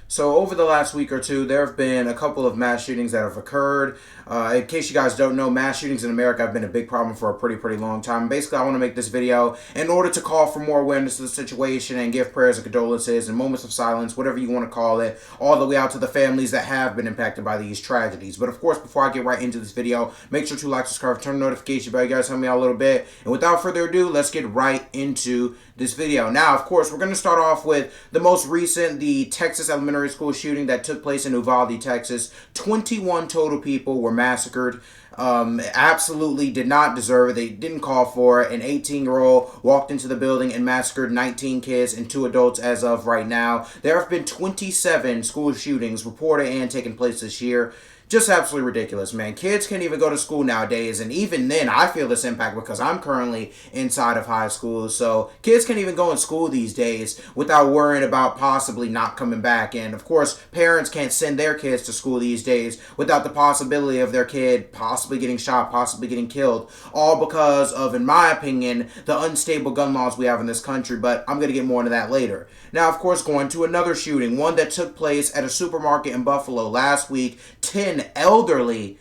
So over the last week or two, there have been a couple of mass shootings that have occurred. In case you guys don't know, mass shootings in America have been a big problem for a pretty long time. Basically, I want to make this video in order to call for more awareness of the situation and give prayers and condolences and moments of silence, whatever you want to call it, all the way out to the families that have been impacted by these tragedies. But of course, before I get right into this video, make sure to like, subscribe, turn the notification bell. You guys help me out a little bit. And without further ado, let's get right into this video. Now, of course, we're going to start off with the most recent, the Texas elementary school shooting that took place in Uvalde, Texas. 21 total people were massacred. Absolutely did not deserve it. They didn't call for it. An 18-year-old walked into the building and massacred 19 kids and 2 adults as of right now. There have been 27 school shootings reported and taking place this year. Just absolutely ridiculous, man. Kids can't even go to school nowadays, and even then, I feel this impact because I'm currently inside of high school, so kids can't even go in school these days without worrying about possibly not coming back, and of course, parents can't send their kids to school these days without the possibility of their kid possibly getting shot, possibly getting killed, all because of, in my opinion, the unstable gun laws we have in this country, but I'm going to get more into that later. Now, of course, going to another shooting, one that took place at a supermarket in Buffalo last week. 10 elderly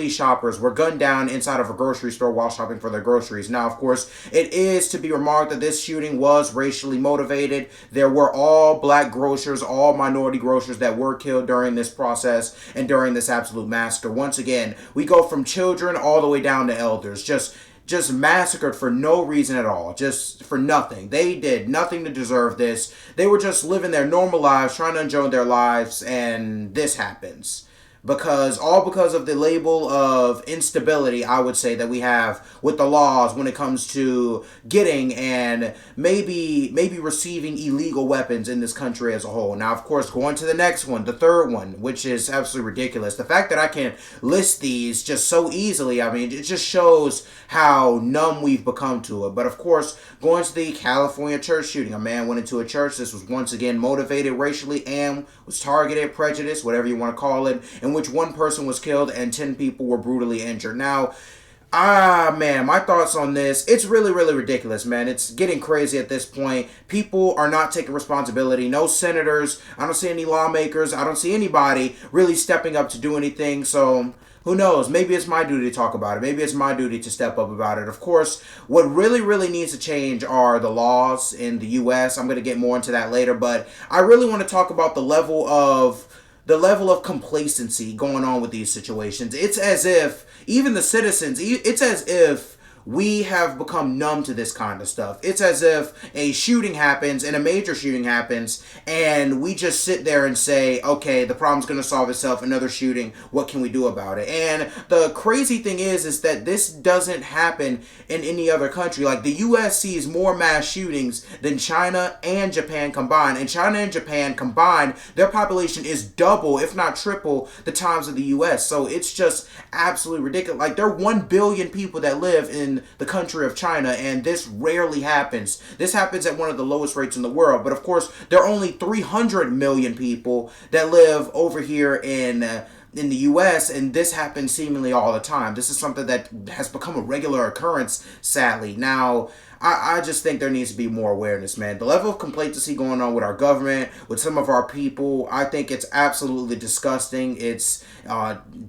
shoppers were gunned down inside of a grocery store while shopping for their groceries. Now, of course, it is to be remarked that this shooting was racially motivated. There were all black grocers, all minority grocers that were killed during this process and during this absolute massacre. Once again, we go from children all the way down to elders. Just massacred for no reason at all, just for nothing. They did nothing to deserve this. They were just living their normal lives, trying to enjoy their lives, and this happens. Because of the label of instability, I would say, that we have with the laws when it comes to getting and maybe receiving illegal weapons in this country as a whole. Now, of course, going to the next one, the third one, which is absolutely ridiculous. The fact that I can list these just so easily, I mean, it just shows how numb we've become to it. But of course, going to the California church shooting, a man went into a church. This was once again motivated racially and was targeted, prejudiced, whatever you want to call it, in which one person was killed and 10 people were brutally injured. Now, man, my thoughts on this, it's really ridiculous, man. It's getting crazy at this point. People are not taking responsibility. No senators, I don't see any lawmakers, I don't see anybody really stepping up to do anything, so who knows? Maybe it's my duty to talk about it. Maybe it's my duty to step up about it. Of course, what really needs to change are the laws in the U.S. I'm going to get more into that later, but I really want to talk about the level of complacency going on with these situations. It's as if even the citizens, it's as if we have become numb to this kind of stuff. It's as if a shooting happens and a major shooting happens and we just sit there and say, okay, the problem's going to solve itself. Another shooting, what can we do about it? And the crazy thing is that this doesn't happen in any other country. Like, the U.S. sees more mass shootings than China and Japan combined. And China and Japan combined, their population is double, if not triple, the times of the U.S. So it's just absolutely ridiculous. Like, there are 1 billion people that live in the country of China, and this rarely happens. This happens at one of the lowest rates in the world. But of course, there are only 300 million people that live over here in the U.S., and this happens seemingly all the time. This is something that has become a regular occurrence, sadly. Now, I just think there needs to be more awareness, man. The level of complacency going on with our government, with some of our people, I think it's absolutely disgusting. It's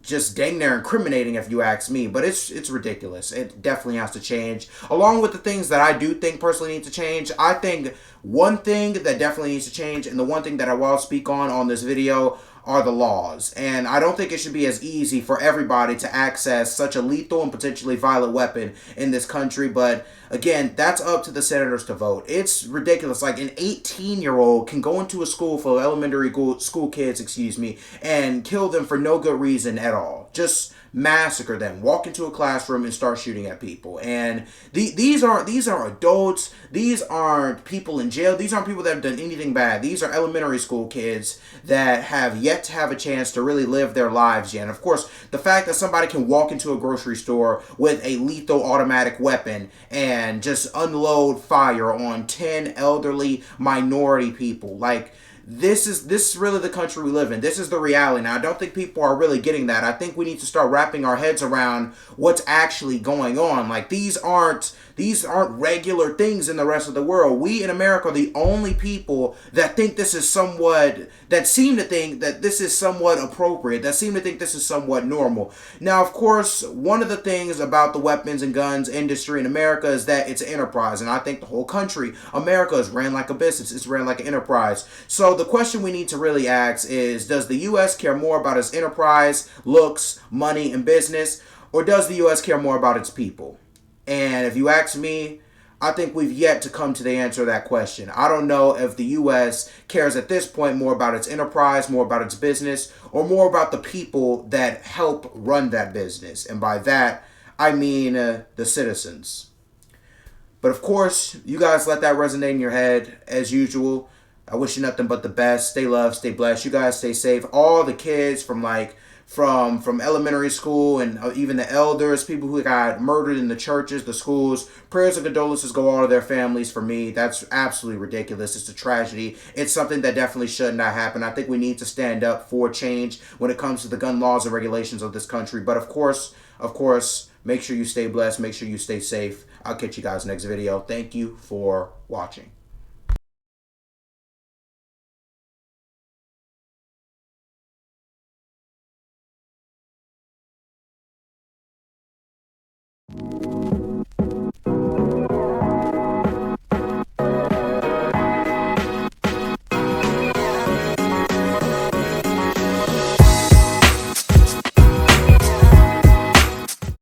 just dang near incriminating, if you ask me. But it's ridiculous. It definitely has to change. Along with the things that I do think personally need to change, I think one thing that definitely needs to change, and the one thing that I will speak on this video, are the laws. And I don't think it should be as easy for everybody to access such a lethal and potentially violent weapon in this country. But again, that's up to the senators to vote. It's ridiculous. Like, an 18-year-old can go into a school full of elementary school kids, and kill them for no good reason at all. Just massacre them, walk into a classroom and start shooting at people. And these aren't adults. These aren't people in jail. These aren't people that have done anything bad. These are elementary school kids that have yet to have a chance to really live their lives yet. And of course, the fact that somebody can walk into a grocery store with a lethal automatic weapon and just unload fire on 10 elderly minority people, like, this is really the country we live in. This is the reality. Now, I don't think people are really getting that. I think we need to start wrapping our heads around what's actually going on. Like, these aren't regular things in the rest of the world. We in America are the only people that think this is that seem to think that this is somewhat appropriate, that seem to think this is somewhat normal. Now, of course, one of the things about the weapons and guns industry in America is that it's an enterprise, and I think the whole country, America, is ran like a business. It's ran like an enterprise. So the question we need to really ask is, does the U.S. care more about its enterprise, looks, money, and business, or does the U.S. care more about its people? And if you ask me, I think we've yet to come to the answer to that question. I don't know if the U.S. cares at this point more about its enterprise, more about its business, or more about the people that help run that business. And by that, I mean the citizens. But of course, you guys let that resonate in your head as usual. I wish you nothing but the best. Stay loved, stay blessed. You guys stay safe. All the kids from elementary school and even the elders, people who got murdered in the churches, the schools, prayers and condolences go all to their families. For me, that's absolutely ridiculous. It's a tragedy. It's something that definitely should not happen. I think we need to stand up for change when it comes to the gun laws and regulations of this country. But of course, make sure you stay blessed. Make sure you stay safe. I'll catch you guys next video. Thank you for watching.